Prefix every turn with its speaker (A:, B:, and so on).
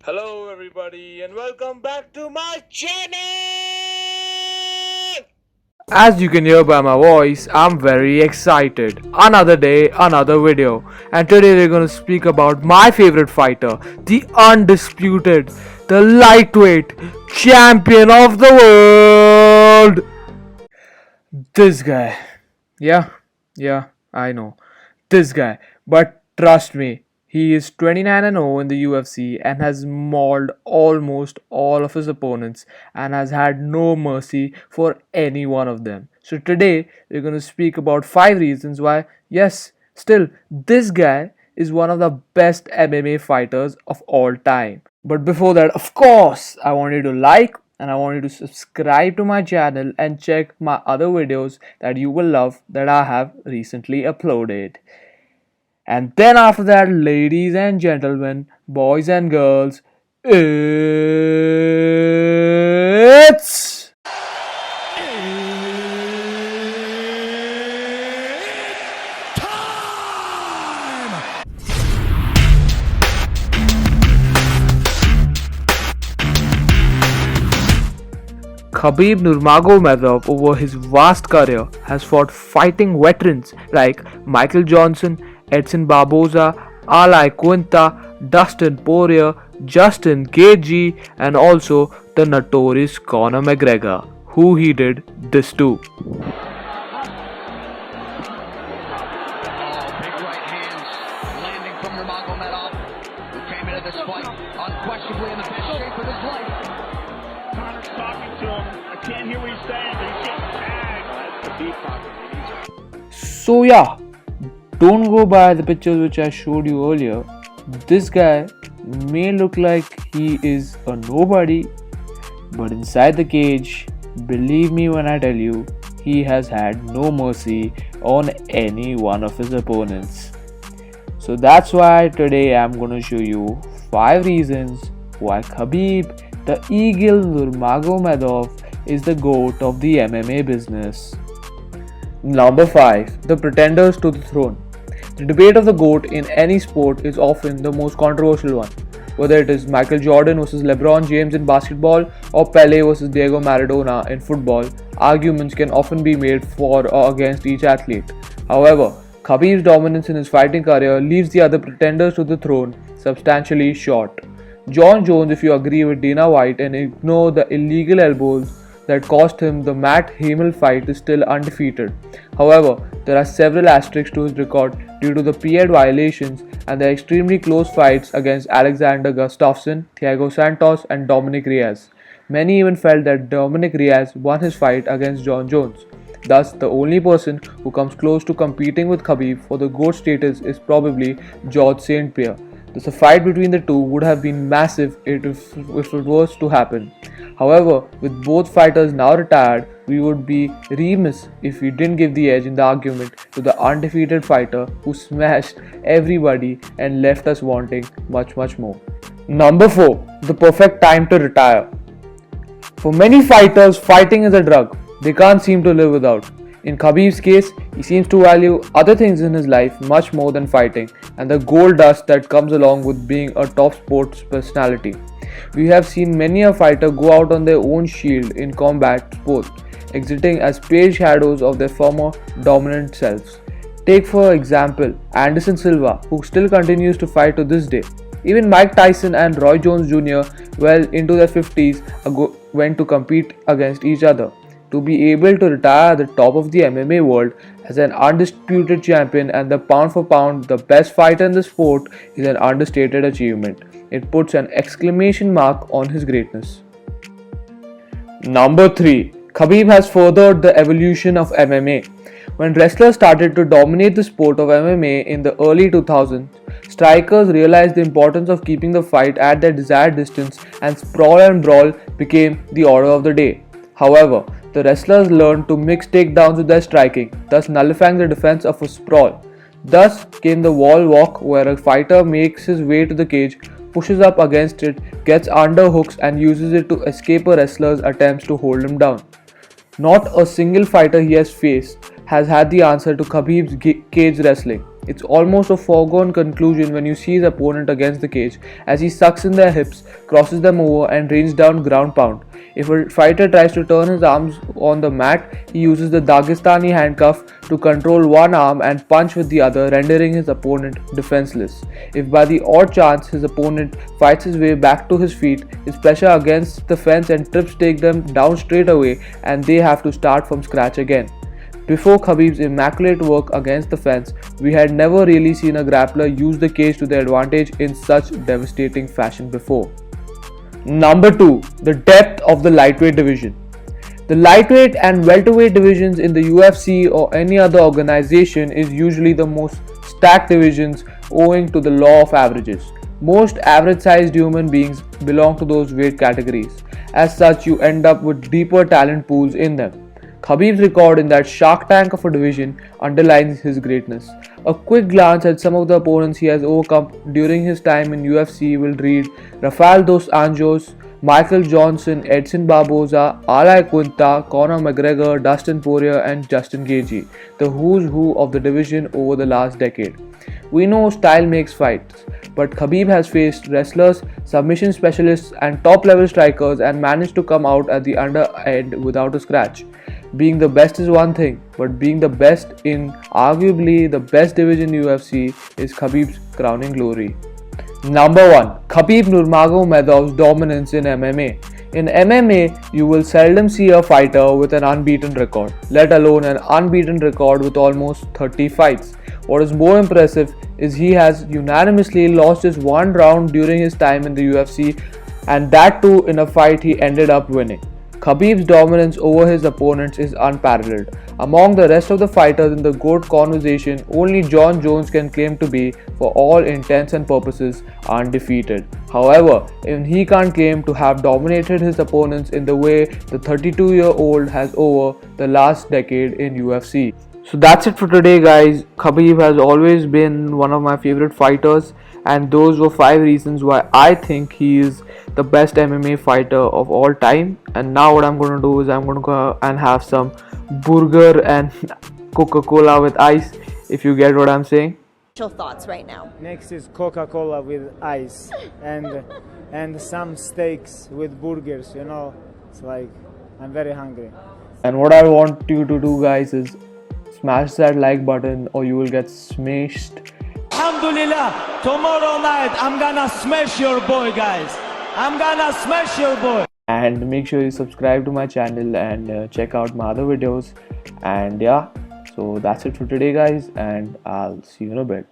A: Hello everybody and welcome back to my channel! As you can hear by my voice, I'm very excited. Another day, another video. And today we're gonna speak about my favorite fighter, the undisputed, the lightweight champion of the world! This guy. Yeah, yeah, I know. This guy. But trust me, he is 29 and 0 in the UFC and has mauled almost all of his opponents and has had no mercy for any one of them. So today we're going to speak about 5 reasons why, yes, still this guy is one of the best MMA fighters of all time. But before that, of course, I want you to like and I want you to subscribe to my channel and check my other videos that you will love that I have recently uploaded. And then after that, ladies and gentlemen, boys and girls, it's Khabib Nurmagomedov over his vast career has fought fighting veterans like Michael Johnson, Edson Barboza, Alai Quinta, Dustin Poirier, Justin Gaethje, and also the notorious Conor McGregor, who he did this to.
B: Big right hands landing from Nurmagomedov, who came into this fight unquestionably in the best shape of his life.
C: Connor's talking to him. I can't hear what he's saying, but he's getting tagged. That's the beat talking.
A: So yeah, don't go by the pictures which I showed you earlier. This guy may look like he is a nobody, but inside the cage, believe me when I tell you, he has had no mercy on any one of his opponents. So that's why today I'm gonna show you 5 reasons why Khabib, the Eagle Nurmagomedov, is the GOAT of the MMA business. Number 5. The pretenders to the throne. The debate of the GOAT in any sport is often the most controversial one. Whether it is Michael Jordan versus LeBron James in basketball or Pele versus Diego Maradona in football, arguments can often be made for or against each athlete. However, Khabib's dominance in his fighting career leaves the other pretenders to the throne substantially short. Jon Jones, if you agree with Dana White and ignore the illegal elbows that cost him the Matt Hamill fight, is still undefeated. However, there are several asterisks to his record due to the PED violations and the extremely close fights against Alexander Gustafsson, Thiago Santos, and Dominic Reyes. Many even felt that Dominic Reyes won his fight against Jon Jones. Thus, the only person who comes close to competing with Khabib for the GOAT status is probably George St. Pierre. Thus, a fight between the two would have been massive if it was to happen. However, with both fighters now retired, we would be remiss if we didn't give the edge in the argument to the undefeated fighter who smashed everybody and left us wanting much more. Number 4. The perfect time to retire. For many fighters, fighting is a drug they can't seem to live without. In Khabib's case, he seems to value other things in his life much more than fighting and the gold dust that comes along with being a top sports personality. We have seen many a fighter go out on their own shield in combat sports, exiting as pale shadows of their former dominant selves. Take for example Anderson Silva, who still continues to fight to this day. Even Mike Tyson and Roy Jones Jr., well into their 50s, went to compete against each other. To be able to retire at the top of the MMA world as an undisputed champion and the pound for pound the best fighter in the sport is an understated achievement. It puts an exclamation mark on his greatness. Number 3. Khabib has furthered the evolution of MMA. When wrestlers started to dominate the sport of MMA in the early 2000s, strikers realized the importance of keeping the fight at their desired distance and sprawl and brawl became the order of the day. However, the wrestlers learned to mix takedowns with their striking, thus nullifying the defense of a sprawl. Thus came the wall walk, where a fighter makes his way to the cage, pushes up against it, gets underhooks and uses it to escape a wrestler's attempts to hold him down. Not a single fighter he has faced has had the answer to Khabib's cage wrestling. It's almost a foregone conclusion when you see his opponent against the cage as he sucks in their hips, crosses them over, and rains down ground pound. If a fighter tries to turn his arms on the mat, he uses the Dagestani handcuff to control one arm and punch with the other, rendering his opponent defenseless. If by the odd chance his opponent fights his way back to his feet, his pressure against the fence and trips take them down straight away and they have to start from scratch again. Before Khabib's immaculate work against the fence, we had never really seen a grappler use the cage to their advantage in such devastating fashion before. Number 2. The depth of the lightweight division. The lightweight and welterweight divisions in the UFC or any other organization is usually the most stacked divisions owing to the law of averages. Most average-sized human beings belong to those weight categories. As such, you end up with deeper talent pools in them. Khabib's record in that shark tank of a division underlines his greatness. A quick glance at some of the opponents he has overcome during his time in UFC will read Rafael dos Anjos, Michael Johnson, Edson Barboza, Al Quinta, Conor McGregor, Dustin Poirier and Justin Gaethje, the who's who of the division over the last decade. We know style makes fights, but Khabib has faced wrestlers, submission specialists and top level strikers and managed to come out at the under end without a scratch. Being the best is one thing, but being the best in arguably the best division in UFC is Khabib's crowning glory. Number 1. Khabib Nurmagomedov's dominance in MMA. In MMA, you will seldom see a fighter with an unbeaten record, let alone an unbeaten record with almost 30 fights. What is more impressive is he has unanimously lost just one round during his time in the UFC, and that too in a fight he ended up winning. Khabib's dominance over his opponents is unparalleled. Among the rest of the fighters in the GOAT conversation, only Jon Jones can claim to be, for all intents and purposes, undefeated. However, even he can't claim to have dominated his opponents in the way the 32-year-old has over the last decade in UFC. So that's it for today, guys. Khabib has always been one of my favorite fighters, and those were 5 reasons why I think he is the best MMA fighter of all time. And now what I'm going to do is I'm going to go and have some burger and Coca-Cola with ice, if you get what I'm saying.
D: Thoughts right now.
E: Next is Coca-Cola with ice and some steaks with burgers, you know. It's like I'm very hungry.
A: And what I want you to do, guys, is smash that like button or you will get smashed.
F: Alhamdulillah, tomorrow night I'm gonna smash your boy, guys. I'm gonna smash your boy.
A: And make sure you subscribe to my channel and check out my other videos. And yeah, so that's it for today, guys, and I'll see you in a bit.